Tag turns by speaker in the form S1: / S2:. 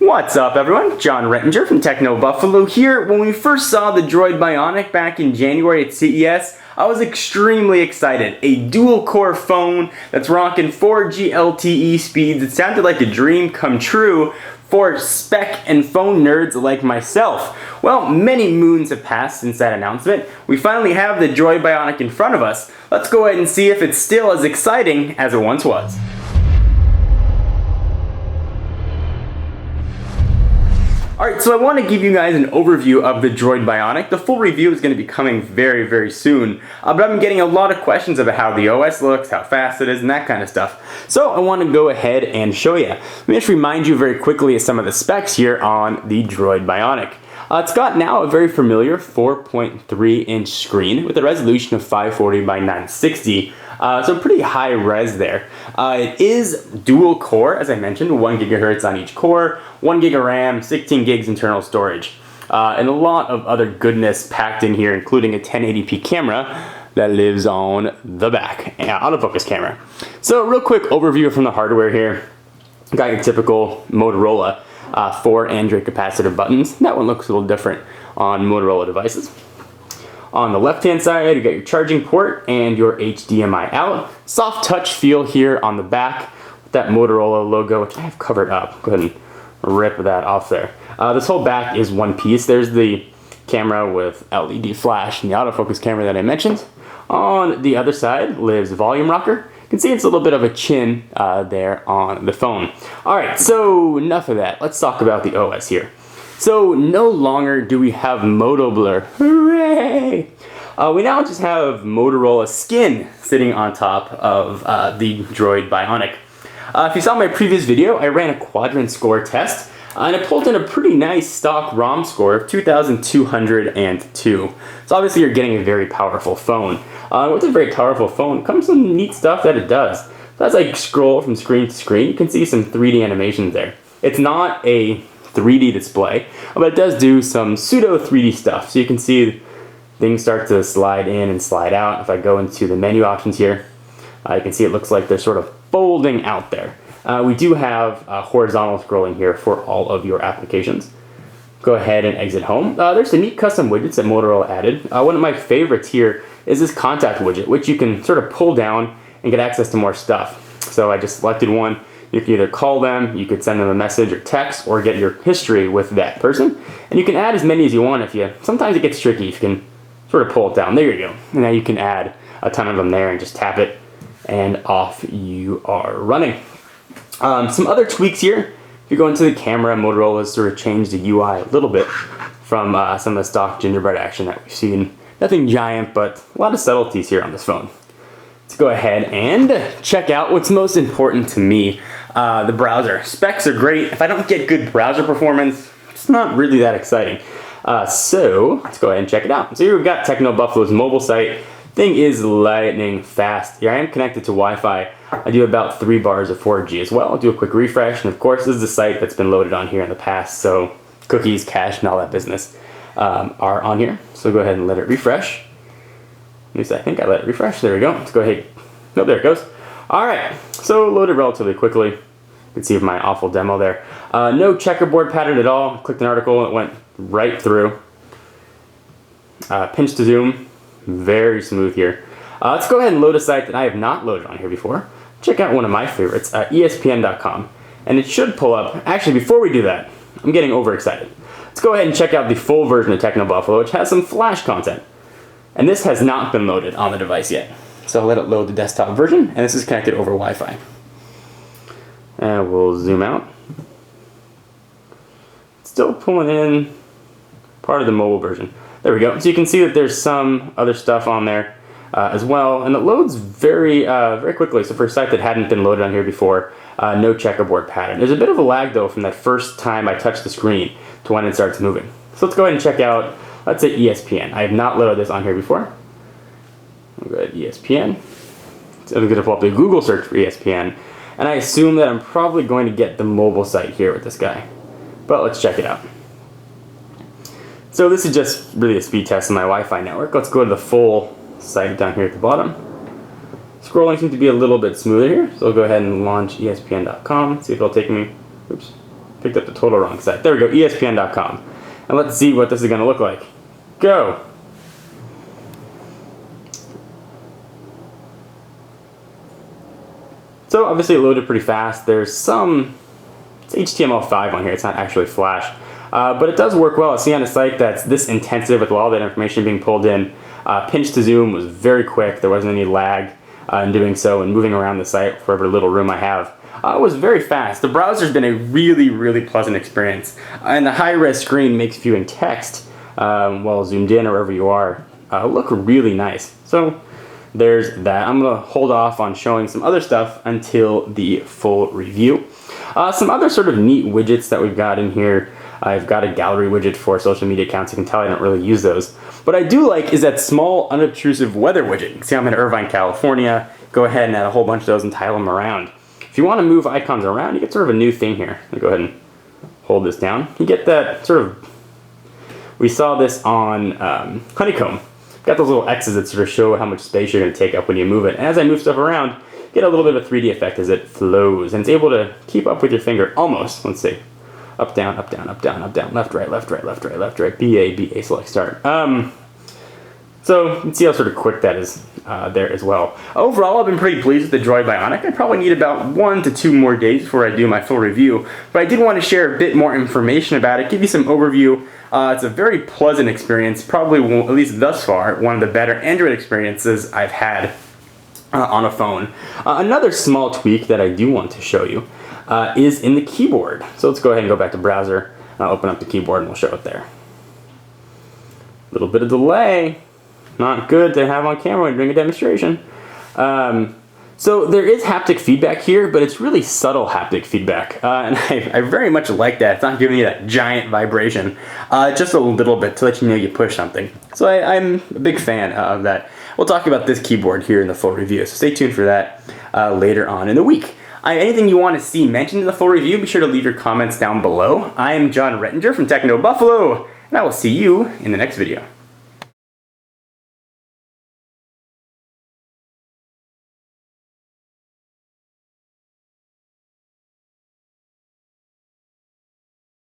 S1: What's up everyone, John Rettinger from Techno Buffalo here. When we first saw the Droid Bionic back in January at CES, I was extremely excited. A dual-core phone that's rocking 4G LTE speeds. It sounded like a dream come true for spec and phone nerds like myself. Well, many moons have passed since that announcement. We finally have the Droid Bionic in front of us. Let's go ahead and see if it's still as exciting as it once was. Alright, so I want to give you guys an overview of the Droid Bionic. The full review is going to be coming very soon, but I've been getting a lot of questions about how the OS looks, how fast it is, and that kind of stuff. So I want to go ahead and show you. Let me just remind you very quickly of some of the specs here on the Droid Bionic. It's got now a very familiar 4.3-inch screen with a resolution of 540 by 960. So pretty high res there. It is dual core, as I mentioned, 1 gigahertz on each core, 1 gig of RAM, 16 gigs internal storage, and a lot of other goodness packed in here, including a 1080p camera that lives on the back, autofocus camera. So real quick overview from the hardware here. Got your typical Motorola 4 Android capacitive buttons. That one looks a little different on Motorola devices. On the left hand side, you got your charging port and your HDMI out. Soft touch feel here on the back with that Motorola logo, which I have covered up. Go ahead and rip that off there. This whole back is one piece. There's the camera with LED flash and the autofocus camera that I mentioned. On the other side lives the volume rocker. You can see it's a little bit of a chin there on the phone. Alright, so enough of that. Let's talk about the OS here. So no longer do we have Moto Blur. Hooray! We now just have Motorola skin sitting on top of the Droid Bionic. If you saw my previous video, I ran a quadrant score test and I pulled in a pretty nice stock ROM score of 2,202. So obviously you're getting a very powerful phone. With a very powerful phone comes some neat stuff that it does. So as I scroll from screen to screen, you can see some 3D animations there. It's not a 3D display, but it does do some pseudo 3D stuff. So you can see things start to slide in and slide out. If I go into the menu options here, you can see it looks like they're sort of folding out there. We do have horizontal scrolling here for all of your applications. Go ahead and exit home. There's some neat custom widgets that Motorola added. One of my favorites here is this contact widget, which you can sort of pull down and get access to more stuff. So I just selected one. You can either call them, you could send them a message or text, or get your history with that person. And you can add as many as you want if you, sometimes it gets tricky if you can sort of pull it down. There you go. And now you can add a ton of them there and just tap it and off you are running. Some other tweaks here. If you go into the camera, Motorola's sort of changed the UI a little bit from some of the stock gingerbread action that we've seen. Nothing giant, but a lot of subtleties here on this phone. Let's go ahead and check out what's most important to me, the browser. Specs are great. If I don't get good browser performance, it's not really that exciting. So let's go ahead and check it out. So here we've got Techno Buffalo's mobile site. Thing is lightning fast. Here I am connected to Wi-Fi. I do about 3 bars of 4G as well. I'll do a quick refresh, and of course this is the site that's been loaded on here in the past, so cookies, cache, and all that business are on here. So go ahead and let it refresh. At least I think I let it refresh. There we go. Let's go ahead. No, there it goes. Alright, so loaded relatively quickly. You can see my awful demo there. No checkerboard pattern at all. Clicked an article and it went right through. Pinch to zoom. Very smooth here. Let's go ahead and load a site that I have not loaded on here before. Check out one of my favorites, Espn.com. And it should pull up. Actually, before we do that, I'm getting overexcited. Let's go ahead and check out the full version of Techno Buffalo, which has some Flash content. And this has not been loaded on the device yet. So I'll let it load the desktop version, and this is connected over Wi-Fi. And we'll zoom out. Still pulling in part of the mobile version. There we go. So you can see that there's some other stuff on there as well, and it loads very quickly. So for a site that hadn't been loaded on here before, no checkerboard pattern. There's a bit of a lag though from that first time I touch the screen to when it starts moving. So let's go ahead and check out, let's say ESPN. I have not loaded this on here before. I'll go ahead ESPN. So I'm going to pull up the Google search for ESPN, and I assume that I'm probably going to get the mobile site here with this guy. But let's check it out. So this is just really a speed test on my Wi-Fi network. Let's go to the full site down here at the bottom. Scrolling seems to be a little bit smoother here, so I'll go ahead and launch espn.com, see if it'll take me picked up the total wrong site. There we go, espn.com. And let's see what this is going to look like. Go! So obviously it loaded pretty fast. There's some, it's HTML5 on here, it's not actually Flash. But it does work well. I see on a site that's this intensive with all that information being pulled in. Pinch to zoom was very quick. There wasn't any lag in doing so, and moving around the site for every little room I have. It was very fast. The browser's been a really, really pleasant experience. And the high-res screen makes viewing text while zoomed in or wherever you are look really nice. So there's that. I'm going to hold off on showing some other stuff until the full review. Some other sort of neat widgets that we've got in here. I've got a gallery widget for social media accounts. You can tell I don't really use those. What I do like is that small, unobtrusive weather widget. You can see I'm in Irvine, California. Go ahead and add a whole bunch of those and tile them around. If you want to move icons around, you get sort of a new thing here. I'll go ahead and hold this down. You get that sort of, we saw this on Honeycomb. Got those little X's that sort of show how much space you're going to take up when you move it. And as I move stuff around, you get a little bit of a 3D effect as it flows. And it's able to keep up with your finger almost. Let's see. Up, down, up, down, up, down, up, down, left, right, left, right, left, right, left, right, BA, BA, select, start. So you can see how sort of quick that is there as well. Overall, I've been pretty pleased with the Droid Bionic. I probably need about 1 to 2 more days before I do my full review, but I did want to share a bit more information about it, give you some overview. It's a very pleasant experience, probably, at least thus far, one of the better Android experiences I've had on a phone. Another small tweak that I do want to show you is in the keyboard. So let's go ahead and go back to browser. I'll open up the keyboard and we'll show it there. A little bit of delay. Not good to have on camera when you're doing a demonstration. So there is haptic feedback here, but it's really subtle haptic feedback. And I very much like that. It's not giving you that giant vibration. Just a little bit to let you know you push something. So I'm a big fan of that. We'll talk about this keyboard here in the full review, so stay tuned for that later on in the week. Anything you want to see mentioned in the full review, be sure to leave your comments down below. I am John Rettinger from Techno Buffalo, and I will see you in the next video.